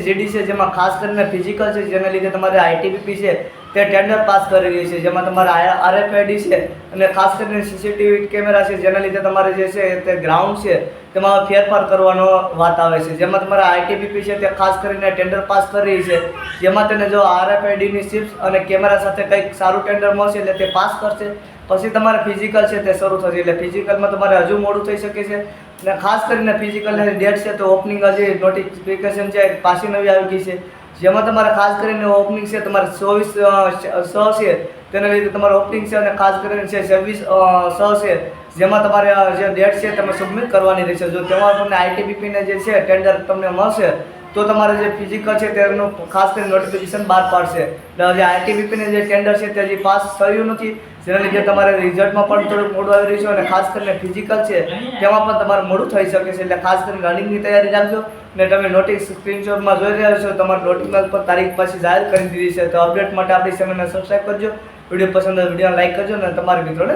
GD છે જેમાં ખાસ કરીને ફિઝિકલ છે, જેના લીધે તમારે આઈટીબીપી છે તે ટેન્ડર પાસ કરી રહી છે, જેમાં તમારે આરએફઆઈડી છે અને ખાસ કરીને સીસીટીવી કેમેરા છે, જેના લીધે તમારે જે છે તે ગ્રાઉન્ડ છે તેમાં ફેરફાર કરવાનો વાત આવે છે, જેમાં તમારા આઈટીબીપી છે તે ખાસ કરીને ટેન્ડર પાસ કરી રહી છે, જેમાં તેને જો આરએફઆઈડીની ચિપ્સ અને કેમેરા સાથે કંઈક સારું ટેન્ડર મળશે એટલે તે પાસ કરશે, પછી તમારે ફિઝિકલ છે તે શરૂ થશે, એટલે ફિઝિકલમાં તમારે હજુ મોડું થઈ શકે છે અને ખાસ કરીને ફિઝિકલની ડેટ છે તો ઓપનિંગ હજી નોટિફિકેશન છે પાછી નવી આવી ગઈ છે, જેમાં તમારે ખાસ કરીને ઓપનિંગ છે તમારે 24/6 છે, તેના લીધે તમારે ઓપનિંગ છે અને ખાસ કરીને છે 26/6 છે, જેમાં તમારે જે ડેટ છે તમે સબમિટ કરવાની રહેશે। જો તેમાં તમને આઈટીબીપીને જે છે ટેન્ડર તમને મળશે તો તમારે જે ફિઝિકલ છે તેનું ખાસ કરીને નોટિફિકેશન બહાર પાડશે। એટલે જે આઈટીબીપીને જે ટેન્ડર છે તે હજી પાસ થયું નથી, જેના લીધે તમારે રિઝલ્ટમાં પણ થોડુંક મોડું આવી રહ્યું છે અને ખાસ કરીને ફિઝિકલ છે તેમાં પણ તમારે મોડું થઈ શકે છે, એટલે ખાસ કરીને રનિંગની તૈયારી રાખજો। ને તમે નોટિસ સ્ક્રીનશોટમાં જોઈ રહ્યા છો તમારી નોટિફિકેશન પર તારીખ પછી જાહેર કરી દીધી છે, તો અપડેટ માટે આપણી ચેનલને સબસ્ક્રાઈબ કરજો, વિડીયો પસંદ હોય વિડીયોને લાઈક કરજો અને તમારા મિત્રોને